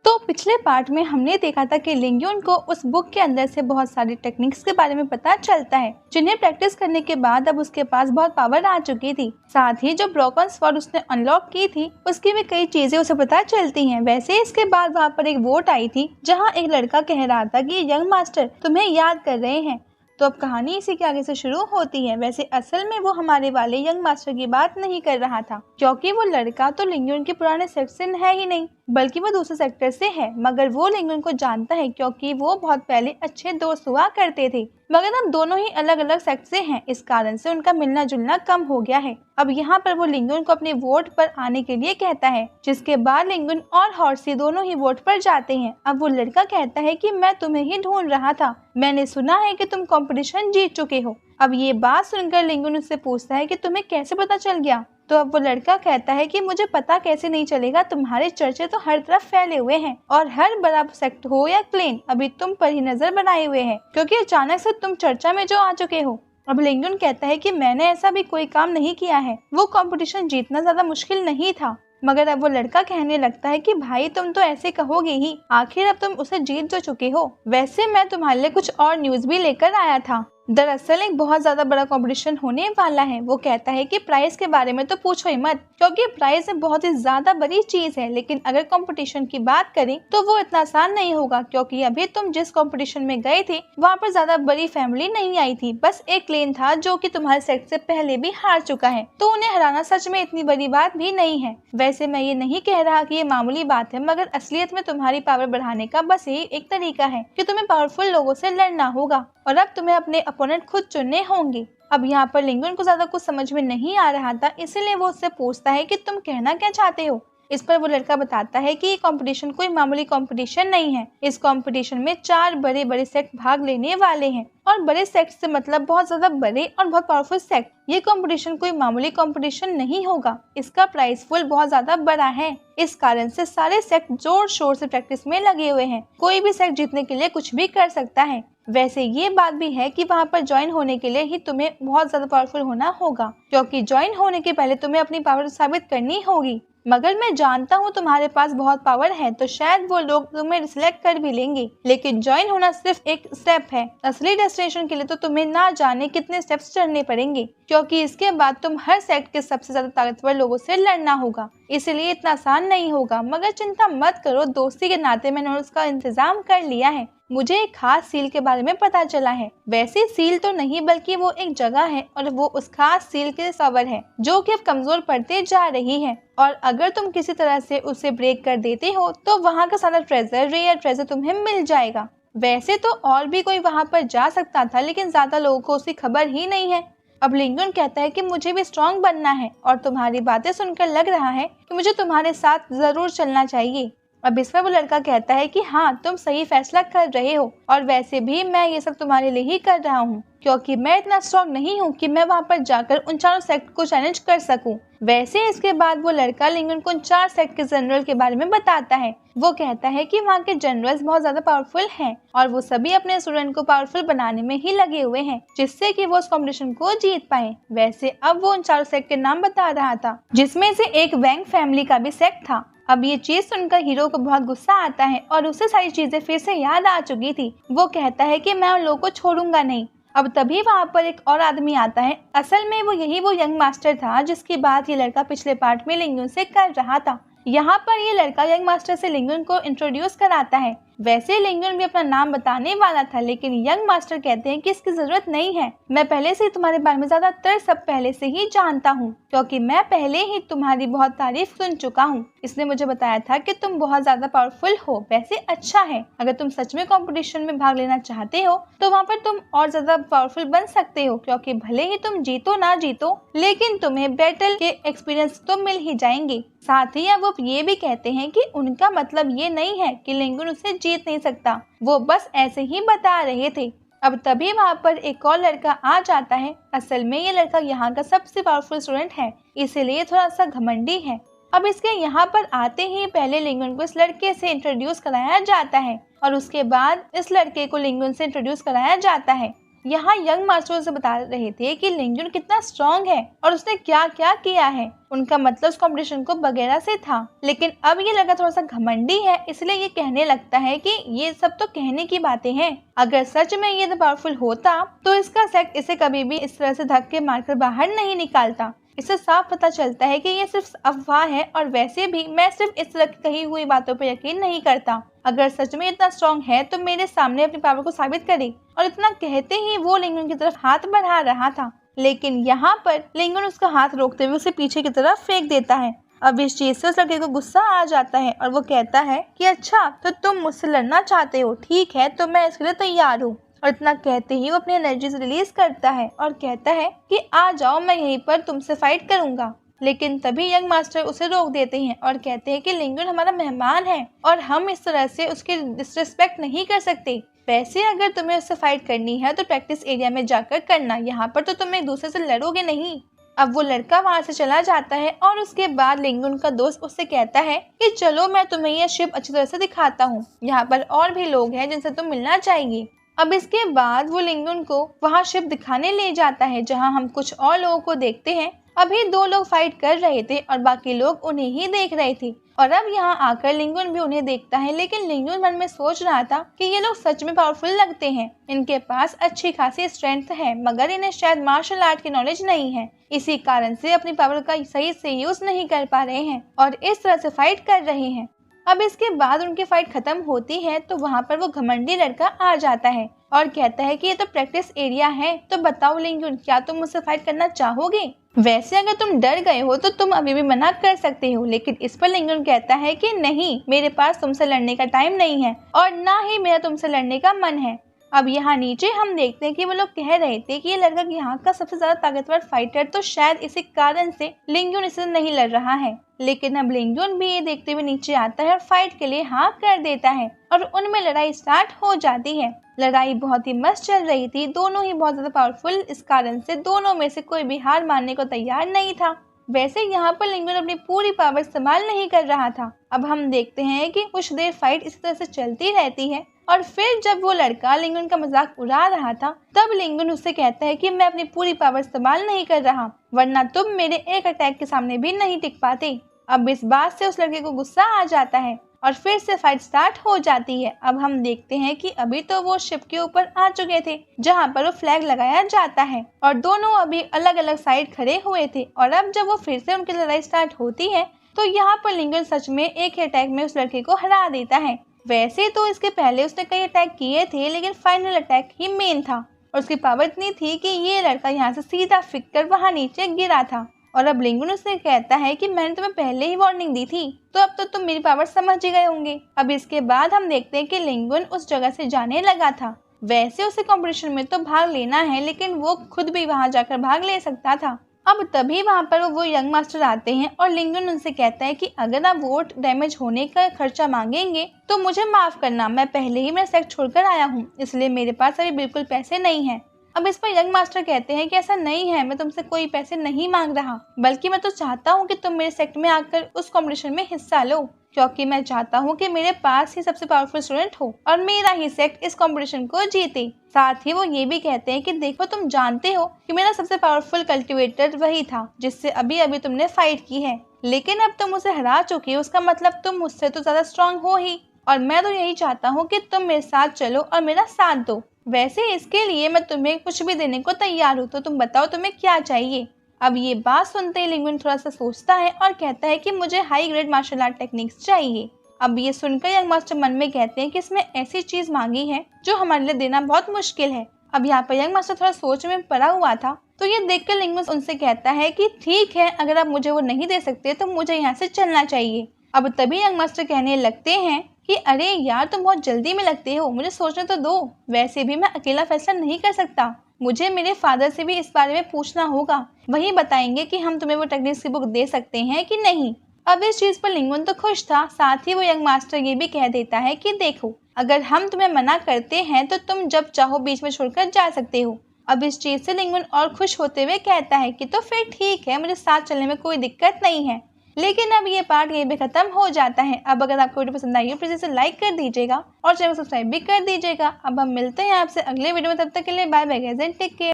तो पिछले पार्ट में हमने देखा था कि लिंग्यून को उस बुक के अंदर से बहुत सारी टेक्निक्स के बारे में पता चलता है, जिन्हें प्रैक्टिस करने के बाद अब उसके पास बहुत पावर आ चुकी थी। साथ ही जो ब्रोकन स्वॉर्ड उसने अनलॉक की थी उसकी भी कई चीजें उसे पता चलती हैं। वैसे इसके बाद वहाँ पर एक वोट आई थी जहाँ एक लड़का कह रहा था कि यंग मास्टर तुम्हें याद कर रहे हैं। तो अब कहानी इसी के आगे से शुरू होती है। वैसे असल में वो हमारे वाले यंग मास्टर की बात नहीं कर रहा था, क्योंकि वो लड़का तो लिंग्यून के पुराने सेक्शन है ही नहीं, बल्कि वो दूसरे सेक्टर से है। मगर वो लिंग्यून को जानता है क्योंकि वो बहुत पहले अच्छे दोस्त हुआ करते थे, मगर अब दोनों ही अलग अलग सेक्टर से हैं। इस कारण से उनका मिलना जुलना कम हो गया है। अब यहाँ पर वो लिंग्यून को अपने वोट पर आने के लिए कहता है, जिसके बाद लिंग्यून और हॉर्सी दोनों ही वोट पर जाते हैं। अब वो लड़का कहता है कि मैं तुम्हें ही ढूंढ रहा था, मैंने सुना है कि तुम कंपटीशन जीत चुके हो। अब ये बात सुनकर लिंग्यून उससे पूछता है कि तुम्हें कैसे पता चल गया। तो अब वो लड़का कहता है कि मुझे पता कैसे नहीं चलेगा, तुम्हारे चर्चे तो हर तरफ फैले हुए हैं और हर बड़ा सेक्ट हो या क्लेन अभी तुम पर ही नजर बनाए हुए हैं, क्योंकि अचानक से तुम चर्चा में जो आ चुके हो। अब लिंग्यून कहता है कि मैंने ऐसा भी कोई काम नहीं किया है, वो कंपटीशन जीतना ज्यादा मुश्किल नहीं था। मगर अब वो लड़का कहने लगता है कि भाई तुम तो ऐसे कहोगे ही, आखिर अब तुम उसे जीत जो चुके हो। वैसे मैं तुम्हारे लिए कुछ और न्यूज भी लेकर आया था। दरअसल एक बहुत ज्यादा बड़ा कंपटीशन होने वाला है। वो कहता है कि प्राइस के बारे में तो पूछो ही मत, क्योंकि प्राइस बहुत ही ज्यादा बड़ी चीज है। लेकिन अगर कंपटीशन की बात करें तो वो इतना आसान नहीं होगा, क्योंकि अभी तुम जिस कंपटीशन में गए थे वहाँ पर ज्यादा बड़ी फैमिली नहीं आई थी, बस एक क्लेन था जो कि तुम्हारे सेट से पहले भी हार चुका है। तो उन्हें हराना सच में इतनी बड़ी बात भी नहीं है। वैसे मैं ये नहीं कह रहा कि ये मामूली बात है, मगर असलियत में तुम्हारी पावर बढ़ाने का बस यही एक तरीका है कि तुम्हें पावरफुल लोगों से लड़ना होगा और अब तुम्हें अपने अपोनेंट खुद चुनने होंगे। अब यहाँ पर लिंग्यून को ज्यादा कुछ समझ में नहीं आ रहा था, इसीलिए वो उससे पूछता है कि तुम कहना क्या चाहते हो। इस पर वो लड़का बताता है कि ये कंपटीशन कोई मामूली कंपटीशन नहीं है। इस कंपटीशन में 4 बड़े बड़े सेक्ट भाग लेने वाले हैं, और बड़े सेक्ट से मतलब बहुत ज्यादा बड़े और बहुत पावरफुल सेक्ट। ये कंपटीशन कोई मामूली कंपटीशन नहीं होगा, इसका प्राइस फुल बहुत ज्यादा बड़ा है। इस कारण से सारे सेक्ट जोर शोर से प्रैक्टिस में लगे हुए हैं। कोई भी सेक्ट जीतने के लिए कुछ भी कर सकता है। वैसे ये बात भी है कि वहाँ पर ज्वाइन होने के लिए ही तुम्हें बहुत ज्यादा पावरफुल होना होगा, क्योंकि ज्वाइन होने के पहले तुम्हें अपनी पावर साबित करनी होगी। मगर मैं जानता हूँ तुम्हारे पास बहुत पावर है, तो शायद वो लोग तुम्हें सिलेक्ट कर भी लेंगे। लेकिन ज्वाइन होना सिर्फ एक स्टेप है, असली डेस्टिनेशन के लिए तो तुम्हें ना जाने कितने स्टेप्स चढ़ने पड़ेंगे, क्योंकि इसके बाद तुम हर सेक्ट के सबसे ज्यादा ताकतवर लोगों से लड़ना होगा। इसलिए इतना आसान नहीं होगा, मगर चिंता मत करो, दोस्ती के नाते मैंने उसका इंतजाम कर लिया है। मुझे एक खास सील के बारे में पता चला है। वैसे सील तो नहीं, बल्कि वो एक जगह है और वो उस खास सील के सवर है जो कि अब कमजोर पड़ते जा रही है, और अगर तुम किसी तरह से उसे ब्रेक कर देते हो तो वहाँ का सारा ट्रेजर, रेयर ट्रेजर तुम्हें मिल जाएगा। वैसे तो और भी कोई वहाँ पर जा सकता था, लेकिन ज्यादा लोगों को उसकी खबर ही नहीं है। अब लिंग्यून कहता है कि मुझे भी स्ट्रॉन्ग बनना है, और तुम्हारी बातें सुनकर लग रहा है कि मुझे तुम्हारे साथ जरूर चलना चाहिए। अब इस पर वो लड़का कहता है कि हाँ, तुम सही फैसला कर रहे हो, और वैसे भी मैं ये सब तुम्हारे लिए ही कर रहा हूँ, क्योंकि मैं इतना स्ट्रॉन्ग नहीं हूँ कि मैं वहाँ पर जाकर उन 4 सेक्ट को चैलेंज कर सकूँ। वैसे इसके बाद वो लड़का लिंग्यून को उन 4 सेक्ट के जनरल के बारे में बताता है। वो कहता है कि वहाँ के जनरल्स बहुत ज्यादा पावरफुल हैं, और वो सभी अपने स्टूडेंट को पावरफुल बनाने में ही लगे हुए हैं, जिससे कि वो उस कॉम्पिटिशन को जीत पाए। वैसे अब वो उन 4 सेक्ट के नाम बता रहा था, जिसमें से एक वैंग फैमिली का भी सेक्ट था। अब ये चीज सुनकर हीरो को बहुत गुस्सा आता है, और उसे सारी चीजें फिर से याद आ चुकी थी। वो कहता है कि मैं उन लोगों को छोड़ूंगा नहीं। अब तभी वहाँ पर एक और आदमी आता है। असल में वो यंग मास्टर था जिसकी बात ये लड़का पिछले पार्ट में लिंग्यून से कर रहा था। यहाँ पर ये लड़का यंग मास्टर से लिंग्यून को इंट्रोड्यूस कराता है। वैसे लिंग्यून भी अपना नाम बताने वाला था, लेकिन यंग मास्टर कहते हैं कि इसकी जरूरत नहीं है। मैं पहले से ही तुम्हारे बारे में ज्यादातर सब पहले से ही जानता हूँ, क्योंकि मैं पहले ही तुम्हारी बहुत तारीफ सुन चुका हूँ। इसने मुझे बताया था कि तुम बहुत ज्यादा पावरफुल हो। वैसे अच्छा है, अगर तुम सच में कंपटीशन में भाग लेना चाहते हो तो वहाँ पर तुम और ज्यादा पावरफुल बन सकते हो, क्योंकि भले ही तुम जीतो ना जीतो, लेकिन तुम्हें बैटल के एक्सपीरियंस तो मिल ही जाएंगे। साथ ही वो ये भी कहते हैं कि उनका मतलब ये नहीं है कि लिंग्यून उसे जीत नहीं सकता, वो बस ऐसे ही बता रहे थे। अब तभी वहाँ पर एक और लड़का आ जाता है। असल में ये लड़का यहाँ का सबसे पावरफुल स्टूडेंट है, इसीलिए थोड़ा सा घमंडी है। अब इसके यहाँ पर आते ही पहले लिंग्यून को इस लड़के से इंट्रोड्यूस कराया जाता है, और उसके बाद इस लड़के को लिंग्यून से इंट्रोड्यूस कराया जाता है। यहाँ यंग मास्टर उसे बता रहे थे कि लिंगजुन कितना स्ट्रॉन्ग है और उसने क्या क्या किया है। उनका मतलब उस कंपटीशन को वगैरह से था। लेकिन अब ये लड़का थोड़ा सा घमंडी है, इसलिए ये कहने लगता है कि ये सब तो कहने की बातें हैं। अगर सच में ये पावरफुल होता तो इसका सेक्ट इसे कभी भी इस तरह से धक्के मारकर बाहर नहीं निकालता। इससे साफ पता चलता है कि ये सिर्फ अफवाह है और वैसे भी मैं सिर्फ इस तरह की कही हुई बातों पर यकीन नहीं करता। अगर सच में इतना स्ट्रॉन्ग है तो मेरे सामने अपनी पावर को साबित करे। और इतना कहते ही वो लिंगन की तरफ हाथ बढ़ा रहा था, लेकिन यहाँ पर लिंगन उसका हाथ रोकते हुए उसे पीछे की तरफ फेंक देता है। अब इस चीज से उस लड़के को गुस्सा आ जाता है और वो कहता है कि अच्छा तो तुम मुझसे लड़ना चाहते हो, ठीक है तो मैं इसके लिए तैयार हूँ। और इतना कहते ही वो अपनी एनर्जी रिलीज करता है और कहता है कि आ जाओ, मैं यहीं पर तुमसे फाइट करूंगा। लेकिन तभी यंग मास्टर उसे रोक देते हैं और कहते हैं कि लिंगन हमारा मेहमान है और हम इस तरह से उसकी डिसरिस्पेक्ट नहीं कर सकते। वैसे अगर तुम्हें उससे फाइट करनी है तो प्रैक्टिस एरिया में जाकर करना, यहाँ पर तो तुम एक दूसरे से लड़ोगे नहीं। अब वो लड़का वहाँ से चला जाता है और उसके बाद लिंगन का दोस्त उससे कहता है कि चलो मैं तुम्हें यह शिप अच्छी तरह से दिखाता हूँ, यहाँ पर और भी लोग हैं जिनसे तुम मिलना चाहिए। अब इसके बाद वो लिंगन को वहाँ शिप दिखाने ले जाता है, जहाँ हम कुछ और लोगों को देखते हैं। अभी 2 लोग फाइट कर रहे थे और बाकी लोग उन्हें ही देख रहे थे। और अब यहाँ आकर लिंगन भी उन्हें देखता है, लेकिन लिंगन मन में सोच रहा था कि ये लोग सच में पावरफुल लगते हैं, इनके पास अच्छी खासी स्ट्रेंथ है, मगर इन्हें शायद मार्शल आर्ट की नॉलेज नहीं है। इसी कारण से अपनी पावर का सही से यूज नहीं कर पा रहे हैं और इस तरह से फाइट कर रहे हैं। अब इसके बाद उनकी फाइट खत्म होती है तो वहाँ पर वो घमंडी लड़का आ जाता है और कहता है कि ये तो प्रैक्टिस एरिया है, तो बताओ लिंगन क्या तुम मुझसे फाइट करना चाहोगे? वैसे अगर तुम डर गए हो तो तुम अभी भी मना कर सकते हो। लेकिन इस पर लिंगन कहता है कि नहीं, मेरे पास तुमसे लड़ने का टाइम नहीं है और ना ही मेरा तुमसे लड़ने का मन है। अब यहाँ नीचे हम देखते हैं कि वो लोग कह रहे थे कि ये लड़का यहाँ का सबसे ज्यादा ताकतवर फाइटर, तो शायद इसी कारण से लिंगन इससे नहीं लड़ रहा है। लेकिन अब लिंगन भी ये देखते हुए नीचे आता है और फाइट के लिए हाँ कर देता है और उनमें लड़ाई स्टार्ट हो जाती है। लड़ाई बहुत ही मस्त चल रही थी, दोनों ही बहुत ज्यादा पावरफुल, इस कारण से दोनों में से कोई भी हार मानने को तैयार नहीं था। वैसे यहाँ पर लिंगन अपनी पूरी पावर इस्तेमाल नहीं कर रहा था। अब हम देखते हैं कि कुछ देर फाइट इसी तरह से चलती रहती है और फिर जब वो लड़का लिंगन का मजाक उड़ा रहा था तब लिंगन उससे कहता है कि मैं अपनी पूरी पावर इस्तेमाल नहीं कर रहा, वरना तुम मेरे एक अटैक के सामने भी नहीं टिक पाते। अब इस बात से उस लड़के को गुस्सा आ जाता है और फिर से फाइट स्टार्ट हो जाती है। अब हम देखते हैं कि अभी तो वो शिप के ऊपर आ चुके थे जहाँ पर वो फ्लैग लगाया जाता है और दोनों अभी अलग अलग साइड खड़े हुए थे। और अब जब वो फिर से उनकी लड़ाई स्टार्ट होती है तो यहाँ पर लिंगन सच में एक ही अटैक में उस लड़के को हरा देता है। वैसे तो इसके पहले उसने कई अटैक किए थे, लेकिन फाइनल अटैक ही मेन था और उसकी पावर इतनी थी कि ये लड़का यहाँ से सीधा फिक कर वहाँ नीचे गिरा था। और अब लिंगन उससे कहता है कि मैंने तुम्हें पहले ही वार्निंग दी थी, तो अब तो तुम मेरी पावर समझ ही गए होंगे। अब इसके बाद हम देखते हैं कि लिंगन उस जगह से जाने लगा था। वैसे उसे कंपटीशन में तो भाग लेना है, लेकिन वो खुद भी वहाँ जाकर भाग ले सकता था। अब तभी वहाँ पर वो यंग मास्टर आते हैं और लिंगन उनसे कहता है कि अगर आप वोट डैमेज होने का खर्चा मांगेंगे तो मुझे माफ करना, मैं पहले ही मेरा सेक्ट छोड़कर आया हूँ, इसलिए मेरे पास अभी बिल्कुल पैसे नहीं हैं। अब इस पर यंग मास्टर कहते हैं कि ऐसा नहीं है, मैं तुमसे कोई पैसे नहीं मांग रहा, बल्कि मैं तो चाहता हूँ कि तुम मेरे सेक्ट में आकर उस कंपटीशन में हिस्सा लो, क्योंकि मैं चाहता हूँ कि मेरे पास ही सबसे पावरफुल स्टूडेंट हो और मेरा ही सेक्ट इस कंपटीशन को जीते। साथ ही वो ये भी कहते हैं कि देखो, तुम जानते हो कि मेरा सबसे पावरफुल कल्टिवेटर वही था जिससे अभी अभी तुमने फाइट की है, लेकिन अब तुम उसे हरा चुके हो, उसका मतलब तुम मुझसे तो ज्यादा स्ट्रांग हो ही, और मैं तो यही चाहता हूँ कि तुम मेरे साथ चलो और मेरा साथ दो। वैसे इसके लिए मैं तुम्हें कुछ भी देने को तैयार हूँ, तो तुम बताओ तुम्हें क्या चाहिए। अब ये बात सुनते ही लिंगन थोड़ा सा सोचता है और कहता है कि मुझे high grade martial art techniques चाहिए। अब ये सुनकर यंग मास्टर मन में कहते हैं कि इसमें ऐसी चीज मांगी है जो हमारे लिए देना बहुत मुश्किल है। अब यहाँ पर यंग मास्टर थोड़ा सोच में पड़ा हुआ था, तो ये देखकर लिंगन उनसे कहता है कि ठीक है, अगर आप मुझे वो नहीं दे सकते तो मुझे यहाँ से चलना चाहिए। अब तभी यंग मास्टर कहने लगते हैं कि अरे यार, तुम बहुत जल्दी में लगते हो, मुझे सोचने तो दो, वैसे भी मैं अकेला फैसला नहीं कर सकता, मुझे मेरे फादर से भी इस बारे में पूछना होगा, वही बताएंगे कि हम तुम्हें वो टेक्निक्स की बुक दे सकते हैं कि नहीं। अब इस चीज पर लिंगन तो खुश था, साथ ही वो यंग मास्टर ये भी कह देता है कि देखो, अगर हम तुम्हें मना करते हैं तो तुम जब चाहो बीच में छोड़कर जा सकते हो। अब इस चीज से लिंगन और खुश होते हुए कहता है कि तो फिर ठीक है, मुझे साथ चलने में कोई दिक्कत नहीं है। लेकिन अब ये पार्ट यहीं पे खत्म हो जाता है। अब अगर आपको वीडियो पसंद आई हो प्लीज इसे लाइक कर दीजिएगा और चैनल को सब्सक्राइब भी कर दीजिएगा। अब हम मिलते हैं आपसे अगले वीडियो में, तब तक के लिए bye bye guys and take care.